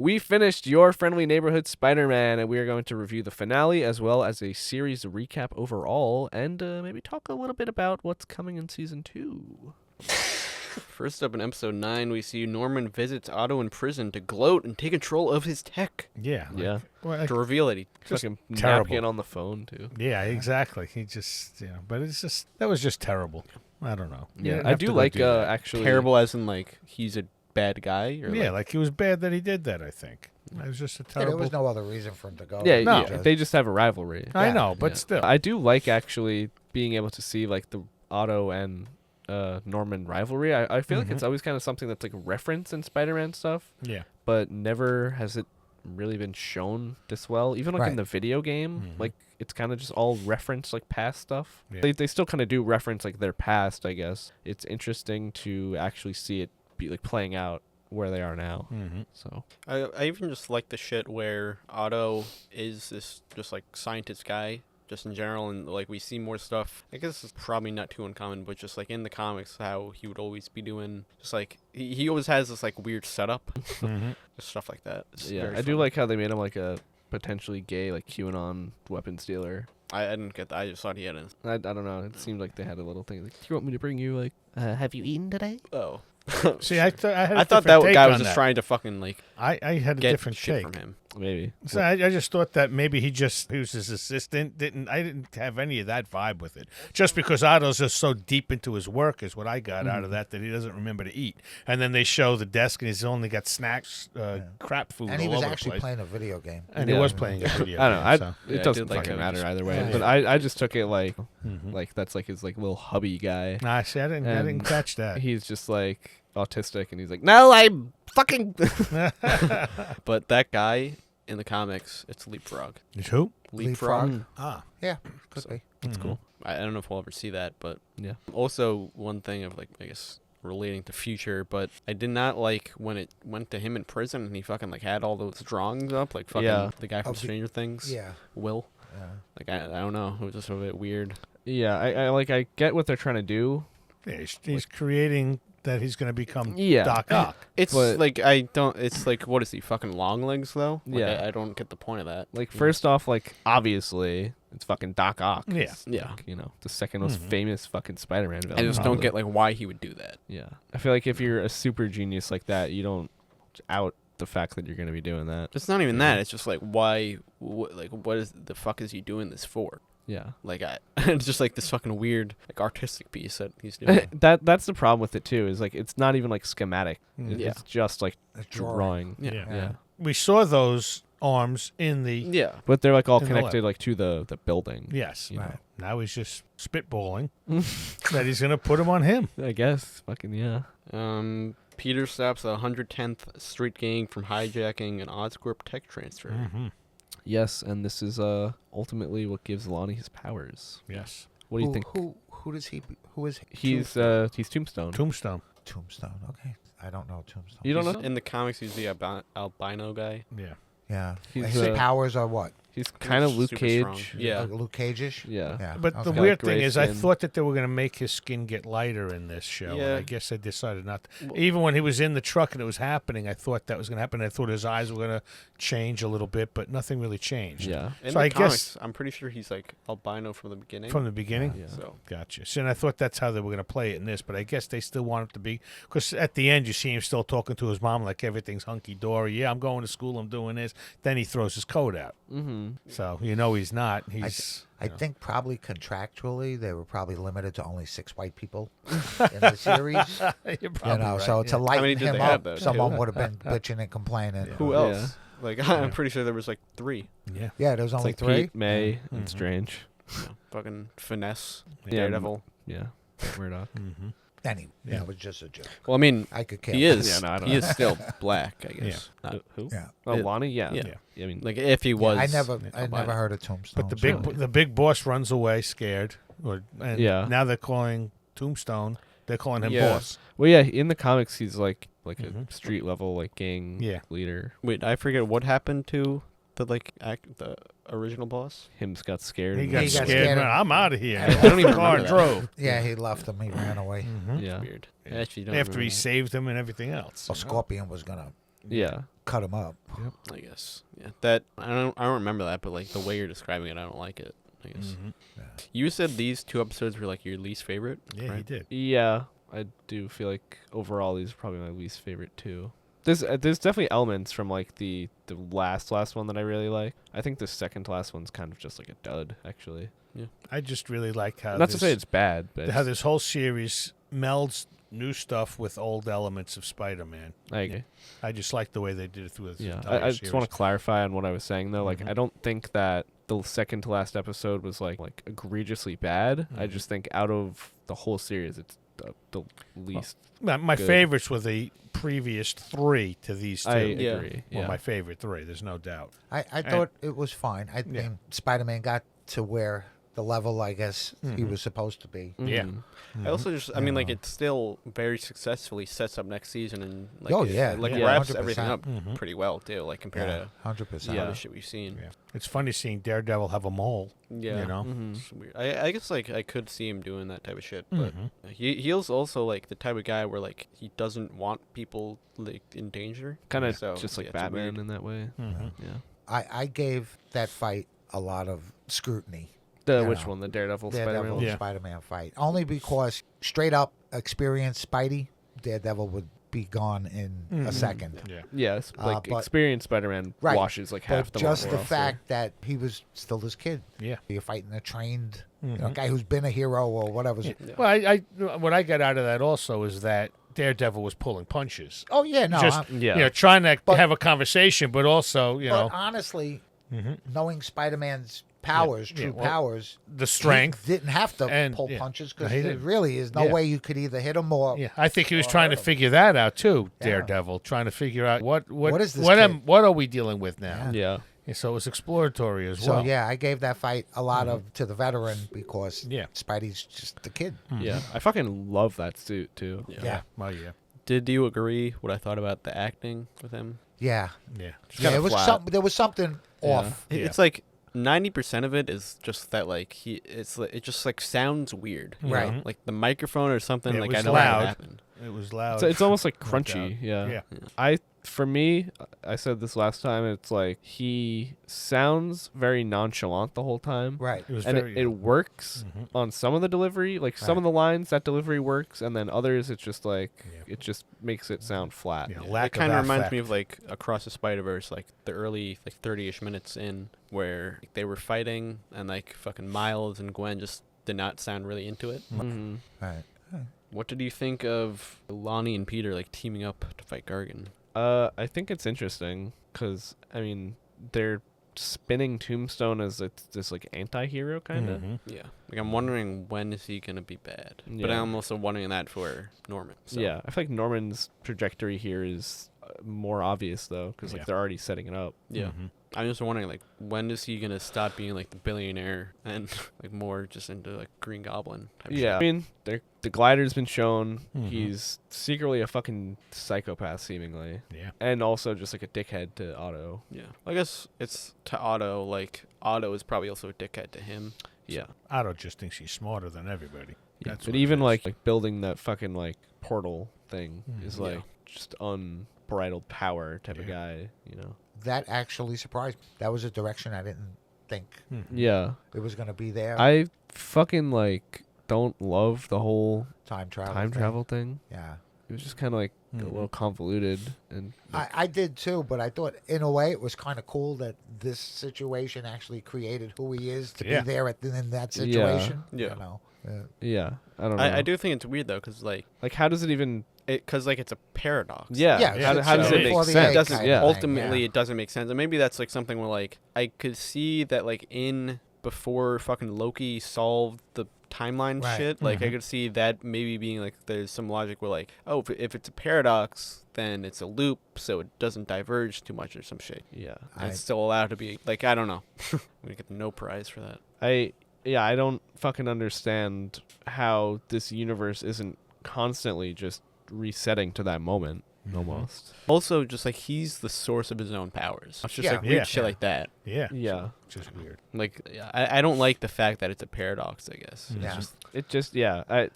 we finished Your Friendly Neighborhood Spider-Man, and we are going to review the finale as well as a series recap overall, and maybe talk a little bit about what's coming in season 2. First up in episode 9, we see Norman visits Otto in prison to gloat and take control of his tech. Yeah. Yeah. Well, To reveal that he Fucking terrible. napkin on the phone, too. yeah, exactly. He just, but it's just, that was just terrible. I don't know. You Yeah, didn't I have to do go like, do that. actually... terrible as in, like, he's a bad guy? Or Yeah, like it was bad that he did that, I think. It was just a Yeah, terrible... there was no other reason for him to go. Yeah, No. yeah, they just have a rivalry. I Yeah. know, but Yeah. still. I do like, actually, being able to see, like, the Otto and... Norman rivalry. I feel like it's always kind of something that's like a reference in Spider-Man stuff, Yeah. but never has it really been shown this well. Even like in Right. the video game, like it's kind of just all reference like past stuff. Yeah. They still kind of do reference like their past, I guess. It's interesting to actually see it be like playing out where they are now. So I even just like the shit where Otto is this just like scientist guy just in general, and like we see more stuff. I guess it's probably not too uncommon, but just like in the comics how he would always be doing just like he always has this like weird setup. Just stuff like that. It's yeah, very I do fun. like how they made him like a potentially gay like QAnon weapons dealer. I didn't get that. I just thought he had an I don't know. It seemed like they had a little thing like, do you want me to bring you like have you eaten today? oh. See, I had a I thought different that take guy on was just that. trying to fucking like I had a get different shit take. from him. Maybe. So I just thought that maybe he was his assistant. I didn't have any of that vibe with it. Just because Otto's just so deep into his work is what I got out of that he doesn't remember to eat. And then they show the desk and he's only got snacks, crap food And he all was over the actually place. playing a video game. And Yeah. he was playing a video I don't know. game, so. Yeah, It I doesn't did like fucking how he matter just- either way. Yeah. But I just took it like that's like his like little hubby guy. Nah, see, I didn't And catch that. He's just like autistic, and he's like, no, I'm fucking. But that guy in the comics, it's Leapfrog. It's who? Leapfrog. Ah. Yeah, could be. That's cool. I don't know if we'll ever see that, but Yeah. also one thing of like I guess relating to future, but I did not like when it went to him in prison and he fucking like had all those drawings up, like fucking Yeah. the guy from Oh, Stranger Things. Yeah. Will. Yeah. Like I don't know, it was just a bit weird. Yeah, I get what they're trying to do. Yeah, he's creating that he's going to become Yeah. Doc Ock. It's But- like I don't. It's like what is he fucking long legs though? Like, Yeah. I don't get the point of that. Like first off, like obviously it's fucking Doc Ock. Yeah. It's, Yeah. like, you know, the second most famous fucking Spider-Man villain. I just don't probably. get like why he would do that. Yeah, I feel like if you're a super genius like that, you don't out the fact that you're going to be doing that. It's not even that. It's just like why? Like what is the fuck is he doing this for? Yeah. Like it's just like this fucking weird like artistic piece that he's doing. That's the problem with it too. Is like it's not even like schematic. Yeah. It's just like A drawing. drawing. Yeah. Yeah. We saw those arms in the... Yeah. But they're like all In the connected like to the building. Yes. You know. Right. Now he's just spitballing that he's going to put him on him. I guess. Fucking yeah. Peter stops the 110th Street Gang from hijacking an Oscorp tech transfer. Mm-hmm. Yes, and this is ultimately what gives Lonnie his powers. Yes. What do you think? Who does he? Who is He's Tombstone. Tombstone. Tombstone? Okay, I don't know Tombstone. You don't He's- know? In the comics, he's the albino guy. Yeah. Yeah, He's, his powers are what? He's kind of Luke super Cage. strong. Yeah. Like Luke Cage-ish? Yeah. Yeah. But the okay. weird gray thing is, I skin. thought that they were going to make his skin get lighter in this show. And Yeah. I guess they decided not to. Well- Even when he was in the truck and it was happening, I thought that was going to happen. I thought his eyes were going to change a little bit, but nothing really changed. Yeah. In So the I comics, guess- I'm pretty sure he's like albino from the beginning. From the beginning? Yeah. So Gotcha. So, and I thought that's how they were going to play it in this, but I guess they still want it to be, because at the end you see him still talking to his mom like everything's hunky-dory. Yeah, I'm going to school, I'm doing this. Then he throws his coat out. Mm-hmm. So, you know he's not. He's... I think probably contractually they were probably limited to only 6 white people in the series. You're You probably know, right. so to How many lighten did him they have, up, though, someone too? would have been bitching and complaining. who Yeah. else? Like I'm pretty sure there was like 3. Yeah. Yeah, there was It's only like 3. Pete, May, Mm-hmm. and Strange. Fucking finesse, Yeah, Daredevil. Yeah. Murdoch. Mm-hmm. Anyway, Yeah. it was just a joke. Well, I mean, I could care he less. is. Yeah, no, I don't he know. is still black, I guess. Not, Who? Yeah. Oh, It- Lonnie? Yeah. yeah. I mean, like if he was. I never albino. heard of Tombstone. But the so- big boss runs away scared. And Yeah. now they're calling Tombstone. They're calling him Yeah. boss. well, yeah. In the comics, he's like Mhm. a street level like gang Yeah. leader. Wait, I forget what happened to the the original boss. Him got scared. He and got He got scared. scared. Man, I'm out of here. I I don't even remember car that. drove. Yeah, he left him. He ran away. Mhm. Yeah. Weird. Yeah. I actually don't After remember he that. saved him and everything else. Well, Scorpion was gonna Yeah. cut him up. I guess. Yeah. That I don't remember that, but like the way you're describing it, I don't like it. I guess. You said these 2 episodes were like your least favorite. Yeah, right? he did. Yeah, I do feel like overall these are probably my least favorite too. There's definitely elements from like the last one that I really like. I think the second to last one's kind of just like a dud, actually. Yeah. I just really like how Not to say it's bad, but how this whole series melds new stuff with old elements of Spider-Man. I agree. I just like the way they did it through this Yeah, entire I series. just want to clarify on what I was saying though. Like, Mhm. I don't think that the second to last episode was like egregiously bad. I Mhm. just think out of the whole series, it's the least. My good. favorites were the previous 3 to these 2. I Yeah. agree. Well, Yeah. my favorite 3. There's no doubt. I thought it was fine. I Yeah. think Spider-Man got to where the level, I guess, he Mhm. was supposed to be. Yeah. Mhm. I also just, I mean, like, Yeah. it still very successfully sets up next season and, like, Oh, it- yeah. it, like Yeah. wraps 100%. everything up Mhm. pretty well, too, like, compared Yeah, to 100%. Yeah. other shit we've seen. Yeah. It's funny seeing Daredevil have a mole. Yeah. You know? Mhm. It's weird. I guess, like, I could see him doing that type of shit, but Mhm. he's also, like, the type of guy where, like, he doesn't want people, like, in danger. Kind of So, just like yeah, it's Batman weird. in that way. Mhm. Yeah. I gave that fight a lot of scrutiny. The Yeah. which one? The Daredevil Daredevil Spider-Man? Yeah. Spider-Man fight. Only because straight up experienced Spidey, Daredevil would be gone in a Mhm. second. Yeah. Yes, like but- experienced Spider-Man Right. washes like half But the just Marvel the roster. fact that he was still this kid. Yeah. You're fighting a trained Mhm. guy who's been a hero or whatever. Yeah. Yeah. Well, I what I got out of that also is that Daredevil was pulling punches. Oh yeah, no. Just Yeah. trying to But- have a conversation, but also but honestly, Mhm. knowing Spider-Man's powers, Yeah, true well, powers, the strength. he didn't have to and- pull yeah. punches No, because he there didn't. really is no Yeah. way you could either hit him or. Yeah, I think he was Or trying to hurt him. figure that out too. Yeah. Daredevil, trying to figure out what is this what kid? what are we dealing with now? Yeah. Yeah, so it was exploratory as So well. yeah, I gave that fight a lot of to the veteran because Yeah. Spidey's just the kid. Yeah. I fucking love that suit too. Yeah. Oh yeah. Did you agree what I thought about the acting with him? Yeah, Yeah. yeah. kinda It was flat. something. There was something Yeah. off. Yeah. It's like 90% of it is just that, like, it just like sounds weird, you Right. know? Like the microphone or something. Yeah, it like was I know loud. what happened. It was loud. So it's almost like No crunchy. doubt. Yeah. Yeah. For me, I said this last time. It's like he sounds very nonchalant the whole time. Right. It was And very. it works Mhm. on some of the delivery, like some Right. of the lines that delivery works, and then others it's just like Yeah. it just makes it sound flat. Yeah, It lack kind of reminds affect. me of like Across the Spider-Verse, like the early like 30ish minutes in where like, they were fighting and like fucking Miles and Gwen just did not sound really into it. Mhm. Right. What did you think of Lonnie and Peter like teaming up to fight Gargan? I think it's interesting because I mean they're spinning Tombstone as this like anti-hero kind of. Mhm. Yeah, like I'm wondering when is he gonna be bad? But Yeah. I'm also wondering that for Norman. So. Yeah, I feel like Norman's trajectory here is more obvious though because like Yeah. they're already setting it up. Yeah. Mhm. I'm just wondering, like, when is he gonna stop being like the billionaire and like more just into like Green Goblin type Yeah, I shit? mean, the glider's been shown. Mhm. He's secretly a fucking psychopath, seemingly, Yeah. and also just like a dickhead to Otto. Yeah. I guess it's to Otto. Like Otto is probably also a dickhead to him. Yeah, Otto just thinks he's smarter than everybody. yeah. That's But what it even is. like building that fucking like portal thing is Mhm. like Yeah. just unbridled power type of Yeah. guy. You know. That actually surprised me. That was a direction I didn't think Mhm. Yeah, it was going to be there. I fucking like don't love the whole time travel. time thing. travel thing. Yeah. It was just kind of like a Mhm. little convoluted and I did too, but I thought in a way it was kind of cool that this situation actually created who he is to Yeah. be there in that Yeah. situation. Yeah. You know. yeah, I don't know. I do think it's weird though, because like How does it even? because like it's a paradox. Yeah. Yeah, How, it's how does so it make before the sense? egg doesn't kind yeah. of thing, ultimately yeah. it doesn't make sense, and maybe that's like something where like I could see that like in before fucking Loki solved the timeline Right. shit, like I Mhm. could see that maybe being like there's some logic where like, oh, if it's a paradox then it's a loop so it doesn't diverge too much or some shit, Yeah. and it's still allowed to be like, I don't know. I'm gonna get no prize for that. I don't fucking understand how this universe isn't constantly just resetting to that moment. almost. Also, just like he's the source of his own powers. It's just Yeah. like weird Yeah. shit like that. Yeah. Yeah. Which is weird. Like I don't like the fact that it's a paradox. I guess. It's Yeah. just- It just You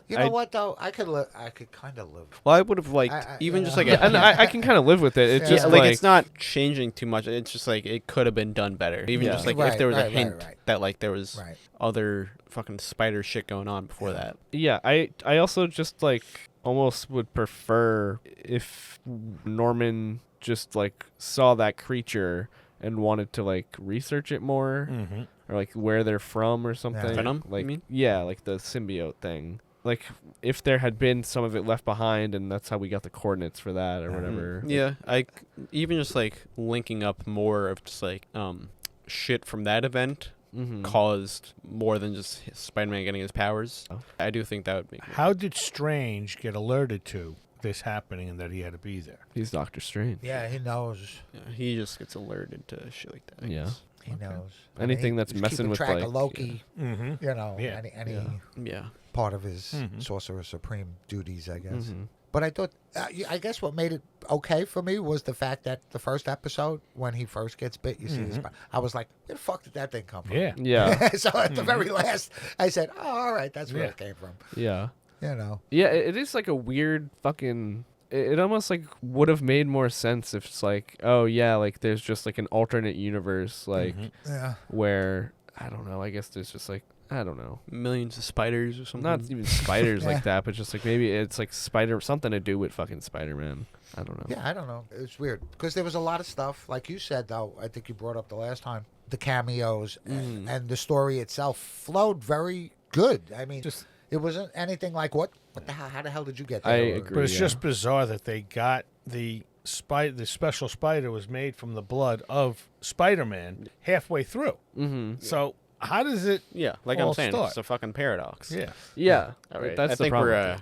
know what though? I could kind of live. well, I would have liked even you just know. like Yeah, and I can kind of live with it. It's Yeah. just like, like it's not changing too much. It's just like it could have been done better. Even Yeah. just like Right, if there was a right, hint right. that like there was Right. other fucking spider shit going on before that. Yeah, I also just like almost would prefer if Norman just like saw that creature and wanted to like research it more Mm-hmm. or like where they're from or something. Venom, you like mean? yeah, like the symbiote thing. Like if there had been some of it left behind and that's how we got the coordinates for that or whatever. Yeah, even just like linking up more of just like shit from that event Mm-hmm. caused more than just Spider-Man getting his powers. Oh. I do think that would make How did Strange get alerted to this happening and that he had to be there? He's Doctor Strange. Yeah, he knows. yeah, he just gets alerted to shit like that. I Yeah. guess. He knows. I Anything mean, that's he's messing keeping with, track like, of Loki. Mm-hmm. You know, Yeah. any Yeah. Yeah. part of his Mhm. Sorcerer Supreme duties, I guess. Mm-hmm. But I thought, I guess what made it okay for me was the fact that the first episode, when he first gets bit, you see this. I was like, where the fuck did that thing come from? Yeah. Yeah. So at the very last, I said, oh, all right, that's where Yeah. it came from. Yeah. You know. Yeah, it is like a weird fucking. It almost like would have made more sense if it's like, oh yeah, like there's just like an alternate universe, like Yeah. where I don't know. I guess there's just like I don't know, Millions of spiders or something. not even spiders Yeah. like that, but just like maybe it's like something to do with fucking Spider-Man. I don't know. Yeah, I don't know. It's weird because there was a lot of stuff, like you said, though. I think you brought up the last time the cameos and the story itself flowed very good. I mean, Just- it wasn't anything like what the hell? How the hell did you get I there? Or- agree. But it's Yeah. just bizarre that they got the special spider was made from the blood of Spider-Man halfway through. Mm-hmm. So how does it? Yeah, like All I'm saying, start. it's a fucking paradox. Yeah. Yeah, All right. that's I the think problem.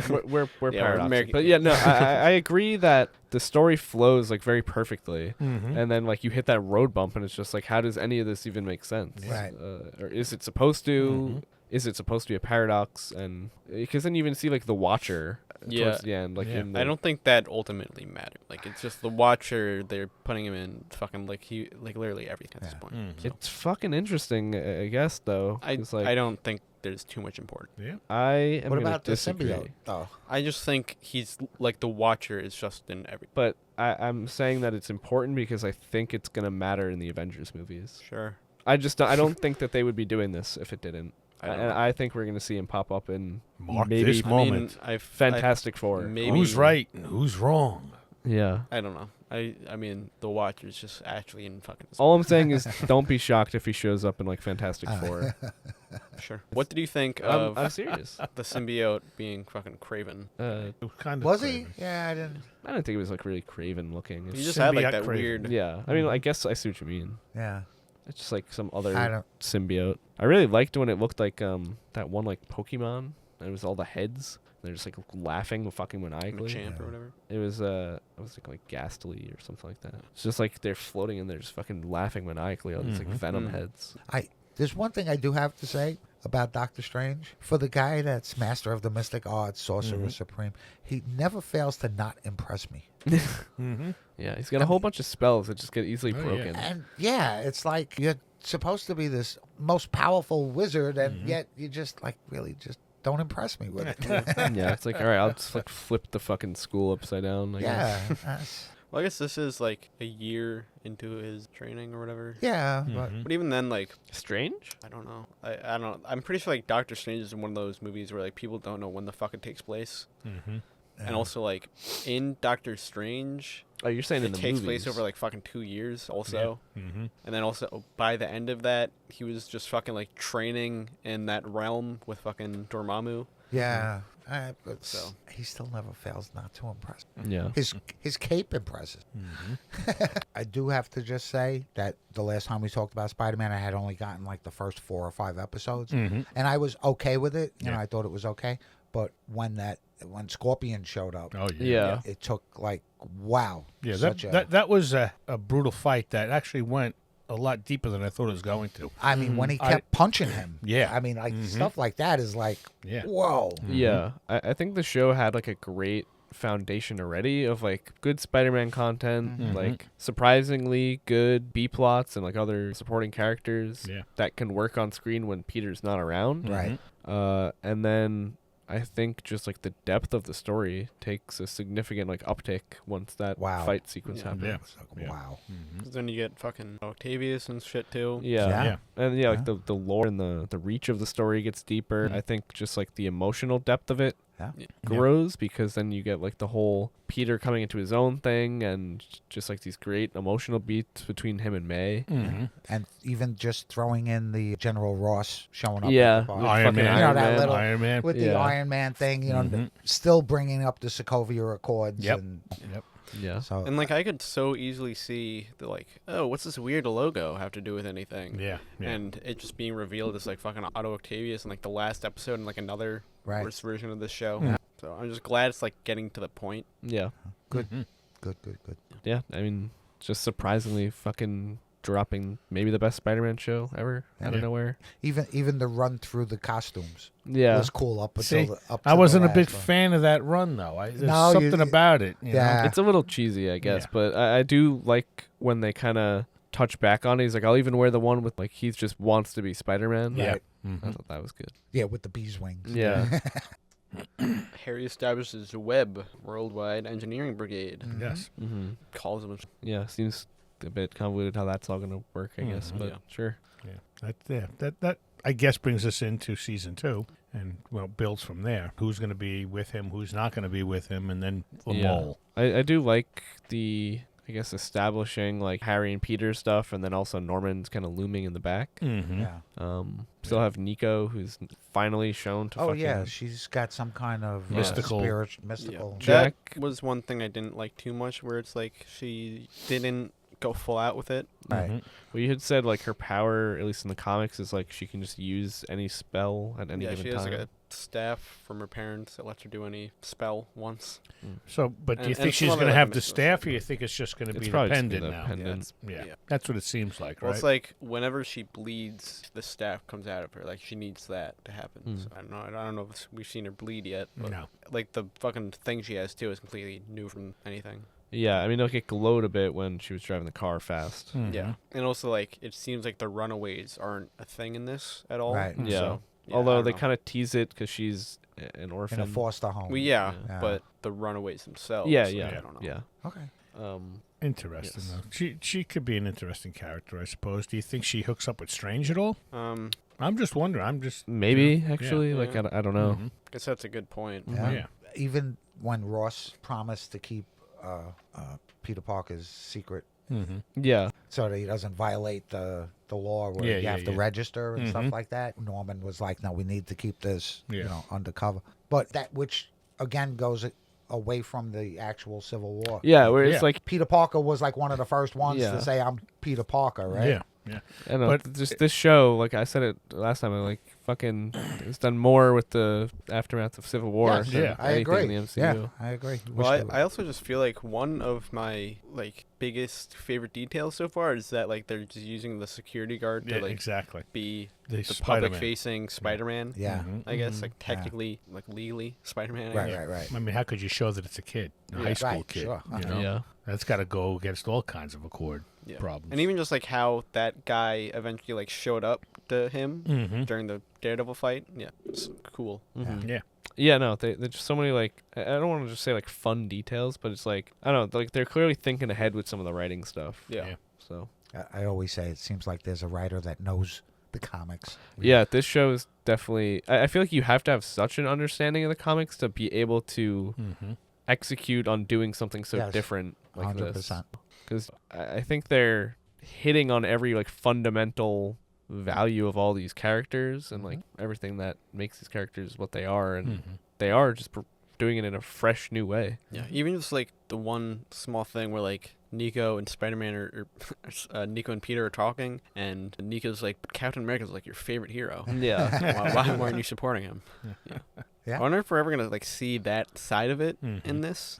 we're we're Yeah, we're paradoxical. American- But yeah, no, I agree that the story flows like very perfectly, Mm-hmm. and then like you hit that road bump, and it's just like, how does any of this even make sense? Right. Or is it supposed to? Mm-hmm. Is it supposed to be a paradox? And because then you even see like the Watcher Yeah. towards the end, like Yeah. in the, I don't think that ultimately mattered. Like it's just the Watcher. They're putting him in fucking like literally everything at this Yeah. point. Mhm. So It's fucking interesting, I guess. Though it's like I don't think there's too much important. Yeah. I am what gonna about the disagree. symbiote? Oh, I just think he's like the Watcher is just in every. But I'm saying that it's important because I think it's gonna matter in the Avengers movies. Sure. I don't think that they would be doing this if it didn't. I don't And know. I think we're gonna see him pop up in Mark maybe this moment. I mean, Fantastic Four. maybe Who's right and who's wrong? Yeah. I don't know. I mean, the Watcher's just actually in fucking. All I'm saying is, don't be shocked if he shows up in like Fantastic Four. Sure. What did you think of I'm serious. the symbiote being fucking Craven? It was kind of was he? Yeah, I didn't. I don't think it was like really Craven looking. He It's- just had like Symbiote that Craven. weird. yeah. I mean, I guess I see what you mean. Yeah, It's just like some I other don't. symbiote. I really liked when it looked like that one like Pokemon. And it was all the heads. They're just like laughing, fucking maniacally. Machamp Yeah. or whatever. It was like Ghastly or something like that. It's just like they're floating and they're just fucking laughing maniacally. All these like Mhm. venom Mm. heads. There's one thing I do have to say about Doctor Strange. For the guy that's master of the mystic arts, sorcerer supreme, he never fails to not impress me. Mm-hmm. Yeah, he's got a whole bunch of spells that just get easily Oh, yeah. broken. And yeah, it's like you're supposed to be this most powerful wizard, and yet you just like really just don't impress me with it. Yeah, it's like, all right, I'll just like flip the fucking school upside down. I guess. Yeah, that's- Well, I guess this is like a year into his training or whatever. yeah, Mm-hmm. but But even then, like, Strange? I don't know. I don't know. I'm pretty sure like Doctor Strange is one of those movies where like people don't know when the fuck it takes place. Mm-hmm. And also like in Doctor Strange, Oh, you're saying in it the takes movies. place over like fucking 2 years also. Mm-hmm. And then also by the end of that, he was just fucking like training in that realm with fucking Dormammu. yeah, but So. he still never fails not to impress. Yeah. His cape impresses. Mm-hmm. I do have to just say that the last time we talked about Spider-Man, I had only gotten like the first 4 or 5 episodes, Mm-hmm. and I was okay with it. You know, Yeah. I thought it was okay. But when Scorpion showed up, Oh Yeah. it took like wow. Yeah, such that was a brutal fight that actually went a lot deeper than I thought it was going to. I mean, when he I- kept punching him. Yeah. I mean, like Mhm. stuff like that is like, Yeah. whoa. Yeah. I think the show had like a great foundation already of like good Spider-Man content, Mhm. like surprisingly good B plots and like other supporting characters Yeah. that can work on screen when Peter's not around. Right. And then I think just like the depth of the story takes a significant like uptick once that Wow. fight sequence Yeah. happens. Yeah. It's like, Yeah. wow. Mhm. 'Cause then you get fucking Octavius and shit too. Yeah. Yeah. And yeah, like Yeah. the lore and the reach of the story gets deeper. Mhm. I think just like the emotional depth of it Yeah. grows because then you get like the whole Peter coming into his own thing and just like these great emotional beats between him and May. Mhm. And even just throwing in the General Ross showing up. Yeah. At the bar. With Iron fucking Man. You know, Iron that Man. little- Iron Man. With the Yeah. Iron Man thing, you know, Mhm. still bringing up the Sokovia Accords. Yep. And Yep. Yeah. so, And like I could so easily see the like, oh, what's this weird logo have to do with anything? Yeah. Yeah. And it just being revealed as like fucking Otto Octavius in like the last episode in like another right. worst version of this show. Yeah. So I'm just glad it's like getting to the point. Yeah. Good. Mhm. Good. Yeah. I mean, just surprisingly fucking dropping maybe the best Spider-Man show ever out Yeah. of nowhere. Even the run through the costumes Yeah. was cool up until See, the up. I to the wasn't a last big one. fan of that run, though. There's No, you- something about it. You Yeah. know? It's a little cheesy, I guess, Yeah. but I do like when they kind of touch back on it. He's like, I'll even wear the one with like he just wants to be Spider-Man. Yeah. Right. I Mhm. thought that was good. Yeah, with the bees wings. Yeah. Harry establishes Webb Worldwide Engineering Brigade. Mhm. Yes. Mm-hmm. Calls him. Yeah. Seems a bit convoluted how that's all gonna work, I guess, Mhm. but Yeah. sure. Yeah. That I guess brings us into season 2, and well builds from there. Who's going to be with him? Who's not going to be with him? And then the Yeah. mole. I do like the, I guess, establishing like Harry and Peter stuff, and then also Norman's kind of looming in the back. Mm-hmm. Yeah. Still have Nico, who's finally shown to. Oh fucking, yeah, she's got some kind of Mystical- mystical. Jack- That was one thing I didn't like too much, where it's like she didn't go full out with it. Right. Well, you had said like her power, at least in the comics, is like she can just use any spell at any Yeah, given she has time. like a staff from her parents that lets her do any spell once. So, but do you And think some she's other, going to like, have the mystical staff, stuff. or you think it's just going to It's be the probably just pendant the now? pendant. Yeah. Yeah. That's what it seems like, Well, right? it's like whenever she bleeds, the staff comes out of her. Like she needs that to happen. Mm. So I don't know if we've seen her bleed yet. But No. like the fucking thing she has too is completely new from anything. Yeah, I mean, like it glowed a bit when she was driving the car fast. Mhm. Yeah, and also like it seems like the Runaways aren't a thing in this at all. Right. Yeah. So, yeah, Although they kind kind of tease it because she's an orphan. In a foster home. well, yeah, Yeah. but the Runaways themselves. Yeah, like, yeah, I don't know. yeah. Okay. Interesting, Yes. though. She could be an interesting character, I suppose. Do you think she hooks up with Strange at all? I'm just wondering. I'm just Maybe Yeah. actually, like Yeah. I don't know. Mhm. Guess that's a good point. Yeah. Yeah. Even when Ross promised to keep Peter Parker's secret Mm-hmm. Yeah, so that he doesn't violate the law where Yeah, you yeah, have to yeah. register and stuff Mhm. like that. Norman was like, no, we need to keep this, Yeah. undercover. But that, which again goes away from the actual Civil War. yeah. Where it's Yeah. like Peter Parker was like one of the first ones Yeah. to say, I'm Peter Parker, right? Yeah. Yeah. I don't know, But- just this show, like I said it last time, I like fucking it's done more with the aftermath of Civil War. Yes, than Yeah. I anything agree. in the MCU. Yeah, I agree. Wish Well, they would. I also just feel like one of my like biggest favorite details so far is that like they're just using the security guard Yeah, to like exactly. be The the Spider-Man. public facing Spider-Man. yeah. Mhm. I guess Mhm. like technically, like legally Spider-Man. I Right, guess. right, right. I mean, how could you show that it's a kid, a Yeah. high school Right, kid? sure. You know? Yeah. That's got to go against all kinds of Accord Yeah. problems. And even just like how that guy eventually like showed up to him Mm-hmm. during the Daredevil fight. Yeah, it's cool. Mhm. Yeah. Yeah, no, there's just so many like I don't want to just say like fun details, but it's like I don't know, like they're clearly thinking ahead with some of the writing stuff. Yeah. Yeah. So I always say it seems like there's a writer that knows the comics. yeah, this show is definitely. I feel like you have to have such an understanding of the comics to be able to Mm-hmm. execute on doing something so Yes, different like this. 100%. Because I think they're hitting on every like fundamental value of all these characters and like everything that makes these characters what they are, and Mm-hmm. they are just doing it in a fresh new way. Yeah, even just like the one small thing where like Nico and Spider-Man or Nico and Peter are talking, and Nico's like, Captain America's like your favorite hero. Yeah. Why aren't you supporting him? Yeah. I wonder if we're ever gonna like see that side of it Mhm. in this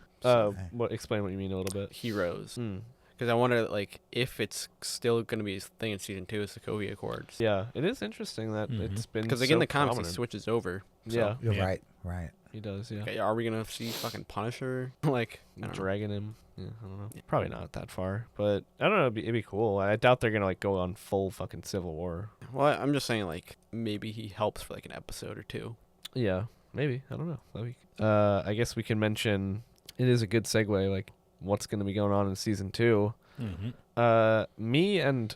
Explain what you mean a little bit. heroes. Mm. Because I wonder like if it's still gonna be a thing in season 2 is the Sokovia Accords. Yeah, it is interesting that Mhm. it's been Because like so in the comics prominent. he switches over. So. Yeah. You're Yeah. right, right. He does, yeah. Okay, are we gonna see fucking Punisher? Like, I don't know. Dragging him. Yeah, I don't know. Yeah. Probably not that far, but I don't know. It'd be cool. I doubt they're gonna like go on full fucking Civil War. Well, I'm just saying, like, maybe he helps for like an episode or two. Yeah, maybe. I don't know. I guess we can mention. It is a good segue. Like, what's gonna be going on in season 2? Me and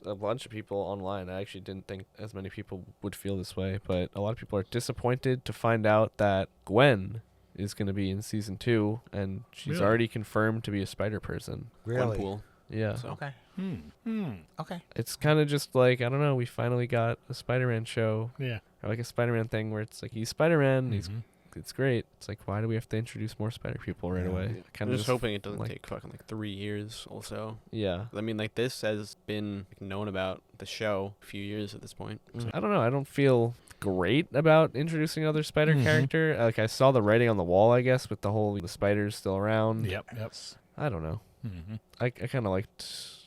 a bunch of people online, I actually didn't think as many people would feel this way, but a lot of people are disappointed to find out that Gwen is going to be in season 2, and she's Really? already confirmed to be a spider person. Really? Gwenpool. Yeah. So. Okay. Okay. It's kind of just like, I don't know, we finally got a Spider-Man show, Yeah. or like a Spider-Man thing where it's like, he's Spider-Man, Mhm. it's great. It's like, why do we have to introduce more spider people right Yeah. away? I'm Kind of just hoping it doesn't like- take fucking like 3 years. Also, Yeah. I mean, like this has been known about the show a few years at this point. So. I don't know. I don't feel great about introducing another spider Mhm. character. Like, I saw the writing on the wall, I guess, with the spiders still around. Yep. I don't know. Mm-hmm. I kind of liked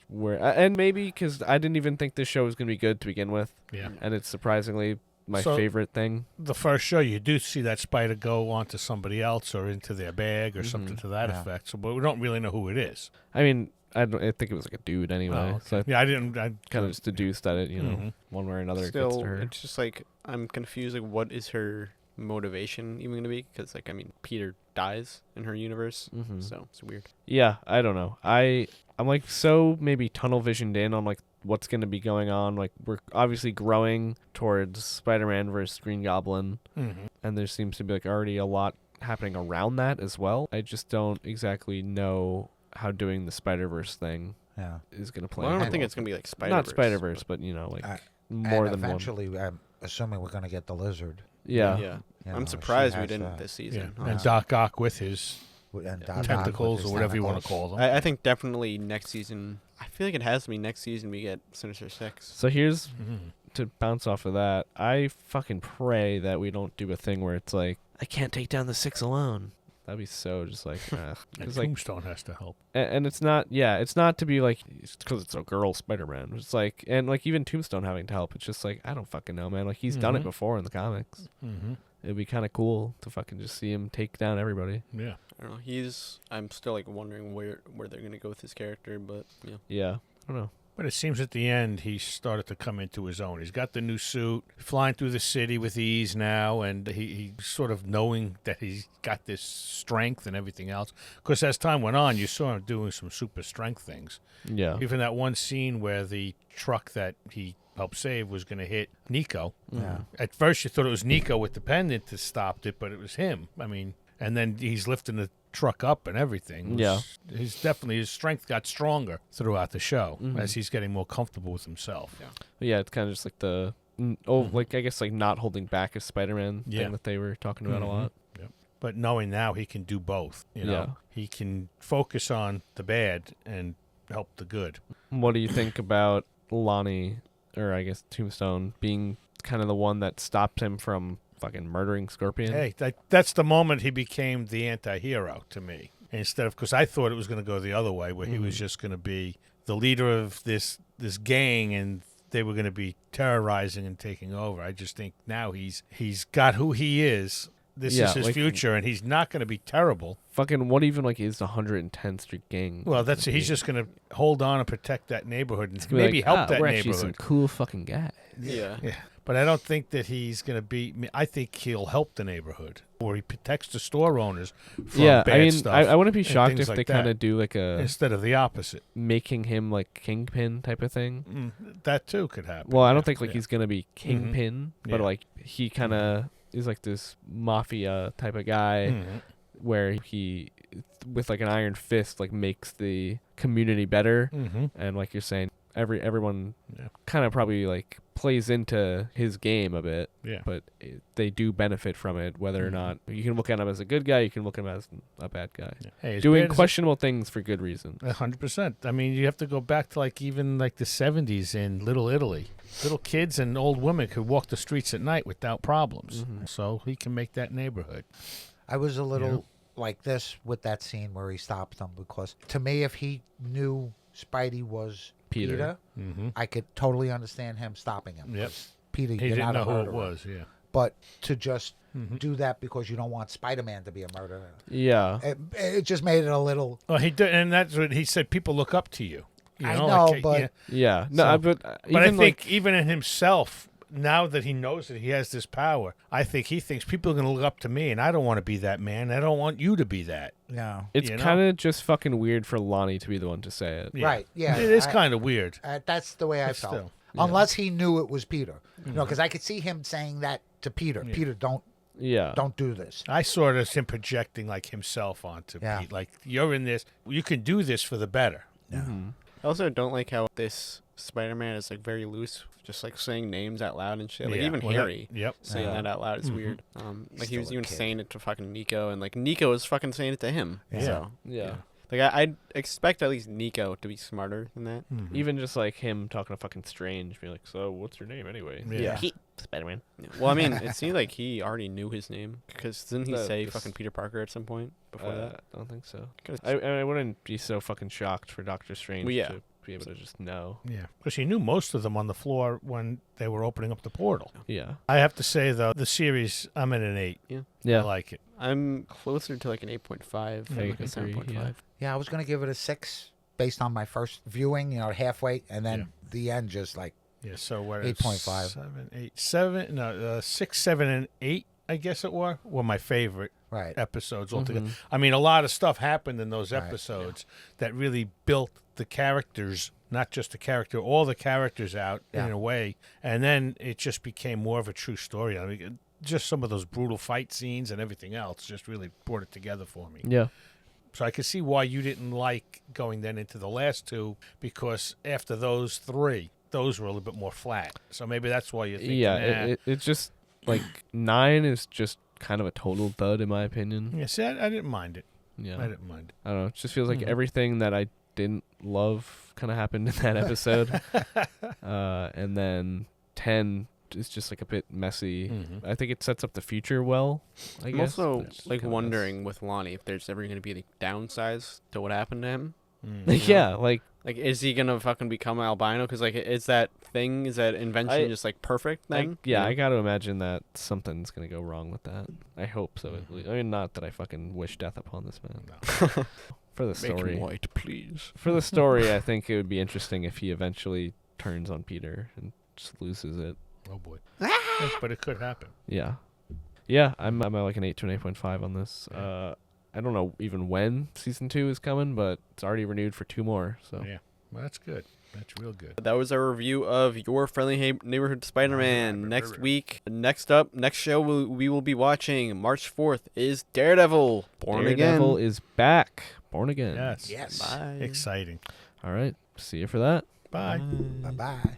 where, and maybe because I didn't even think this show was going to be good to begin with, Yeah. and it's surprisingly my So- favorite thing. The first show, you do see that spider go onto somebody else or into their bag or something to that Yeah. effect. So, but we don't really know who it is. I mean, I think it was like a dude anyway, Oh, so I Yeah, I didn't. I kind of just deduced that it, Mhm. one way or another it gets Still, to her. it's just like I'm confused. Like, what is her motivation even gonna be? Because like, I mean, Peter dies in her universe, Mhm. so it's weird. Yeah, I don't know. I'm like so maybe tunnel visioned in on like what's going to be going on. Like, we're obviously growing towards Spider-Man versus Green Goblin, and there seems to be like already a lot happening around that as well. I just don't exactly know how doing the Spider-Verse thing Yeah. is going to play. Well, I don't out. think it's gonna be like Spider. not Spider-Verse, but like more and than one. eventually, I'm assuming we're going to get the lizard. Yeah. Yeah. You know, I'm she surprised we has, didn't this Yeah. season. And honestly. Doc Ock with his and Doc Ock with tentacles his or whatever you want to tentacles. call them. I think definitely next season. I feel like it has to be next season we get Sinister Six. So here's Mhm. to bounce off of that. I fucking pray that we don't do a thing where it's like, I can't take down the 6 alone. That'd be so just like, ugh. And It's like, Tombstone has to help. and it's not, it's not to be like, because it's a girl Spider-Man. It's like, and like even Tombstone having to help. It's just like, I don't fucking know, man. Like, he's done it Mhm. before in the comics. Mm-hmm. It'd be kind of cool to fucking just see him take down everybody. Yeah. I don't know. I'm still like wondering where they're gonna go with his character, but yeah. Yeah. I don't know. But it seems at the end he started to come into his own. He's got the new suit, flying through the city with ease now, and he sort of knowing that he's got this strength and everything else. Because as time went on, you saw him doing some super strength things. Yeah. Even that one scene where the truck that he helped save was going to hit Nico. Yeah. At first you thought it was Nico with the pendant that stopped it, but it was him. I mean, and then he's lifting the truck up and everything. Yeah. His strength got stronger throughout the show Mhm. as he's getting more comfortable with himself. Yeah. But yeah, it's kind of just like the, like, I guess like not holding back a Spider-Man Yeah. thing that they were talking about a Mhm. lot. Yep. But knowing now he can do both, you know, Yeah. he can focus on the bad and help the good. What do you think about Lonnie, or I guess Tombstone, being kind of the one that stopped him from fucking murdering Scorpion? Hey, that's the moment he became the anti-hero to me. Instead of, because I thought it was going to go the other way, where he was Mhm. just going to be the leader of this gang, and they were going to be terrorizing and taking over. I just think now he's got who he is. This Yeah, is his like- future, and he's not going to be terrible. Fucking what even like is the 110th Street Gang? Well, gonna he's be? just going to hold on and protect that neighborhood, and It's gonna be maybe like, help that we're actually some neighborhood. cool fucking guys. Yeah. Yeah, but I don't think that he's going to be. I think he'll help the neighborhood, or he protects the store owners from Yeah, bad I mean, stuff. I wouldn't be and shocked things if like they that, kind of do like a instead of the opposite. making him like Kingpin type of thing. That too could happen. Well, I don't yeah, think like yeah. he's gonna be Kingpin, but Yeah. like he kind of is like this mafia type of guy Mhm. where he, with like an iron fist, like makes the community better. Mhm. And like you're saying, everyone Yeah. kind of probably like plays into his game a bit, Yeah. but they do benefit from it, whether or not you can look at him as a good guy, you can look at him as a bad guy. Yeah. Hey, as Doing bad as questionable things for good reason. 100%. I mean, you have to go back to like even like the 70s in Little Italy. Little kids and old women could walk the streets at night without problems. Mhm. So he can make that neighborhood. I was a little Yeah. like this with that scene where he stopped them, because to me, if he knew Spidey was Peter. Mm-hmm. I could totally understand him stopping him. Yep. 'cause Peter, He you're didn't not know a who it murderer. was. Yeah. but to just do that because you don't want Spider-Man to be a murderer. Yeah. It just made it a little. Well, he did, and that's what he said. People look up to you. You I know, know, like, but Yeah. No, So- but But even I think like, even in himself, now that he knows that he has this power, I think he thinks people are going to look up to me, and I don't want to be that man. I don't want you to be that. yeah, it's you know? kind of just fucking weird for Lonnie to be the one to say it. Yeah. right, yeah. It is I- kind of weird. That's the way I But felt. still, Unless he knew it was Peter, because I could see him saying that to Peter. Yeah. Peter, don't Yeah. do this. I saw it as him projecting like himself onto Yeah. Pete. Like, you're in this. You can do this for the better. Mhm. I also don't like how this Spider-Man is like very loose, just like saying names out loud and shit. Like Yeah, even well, that- Harry yep. saying Yeah. that out loud is weird. Like he was Still a even kid. saying it to fucking Nico, and like Nico is fucking saying it to him. Yeah. So Yeah. like I'd expect at least Nico to be smarter than that. Mhm. Even just like him talking to fucking Strange, be like, "So, what's your name anyway?" Yeah. Spider-Man. Yeah. Well, I mean, it seemed like he already knew his name because didn't he No, say this- fucking Peter Parker at some point before that? I don't think so. 'Cause- I wouldn't be so fucking shocked for Doctor Strange Well, yeah. to be able to just know. Yeah, because he knew most of them on the floor when they were opening up the portal. Yeah. I have to say, though, the series, I'm at an 8. I Yeah. like it. I'm closer to like an 8.5, Yeah, like a I agree, 7.5. Yeah, I was gonna give it a 6 based on my first viewing. Halfway, and then the end just like Yeah, so what? 8.5. 7, 8, 7, no, 6, 7, and 8, I guess it were my favorite right. episodes altogether. Mhm. I mean, a lot of stuff happened in those Right, episodes that really built the characters, not just the character, all the characters out in a way. And then it just became more of a true story. I mean, just some of those brutal fight scenes and everything else just really brought it together for me. Yeah. So I could see why you didn't like going then into the last two, because after those 3, those were a little bit more flat. So maybe that's why you're thinking, Yeah. nah. It's just like 9 is just kind of a total dud in my opinion. Yeah, see, I didn't mind it. Yeah. I didn't mind it. I don't know. It just feels like Mhm. everything that I didn't love kind of happened in that episode. And then 10 is just like a bit messy. Mhm. I think it sets up the future well, I I'm guess. also but it's like kinda wondering with Lonnie if there's ever going to be any downsides to what happened to him. mess. Yeah, like Like, is he gonna fucking become albino? Because like, is that invention just like perfect then? I got to imagine that something's gonna go wrong with that. I hope so. At least. I mean, not that I fucking wish death upon this man. No. For the Make story, him white, please. for the story, I think it would be interesting if he eventually turns on Peter and just loses it. Oh boy. Yeah, but it could happen. Yeah, yeah. I'm at like an 8 to an 8.5 on this. I don't know even when season 2 is coming, but it's already renewed for 2 more. So Yeah. Well, that's good. That's real good. That was our review of Your Friendly Neighborhood Spider-Man. Next week, next show we will be watching March 4th is Daredevil. Born Daredevil Again. is back, born again. Yes. Yes. Bye. Exciting. All right. See you for that. Bye. Bye bye.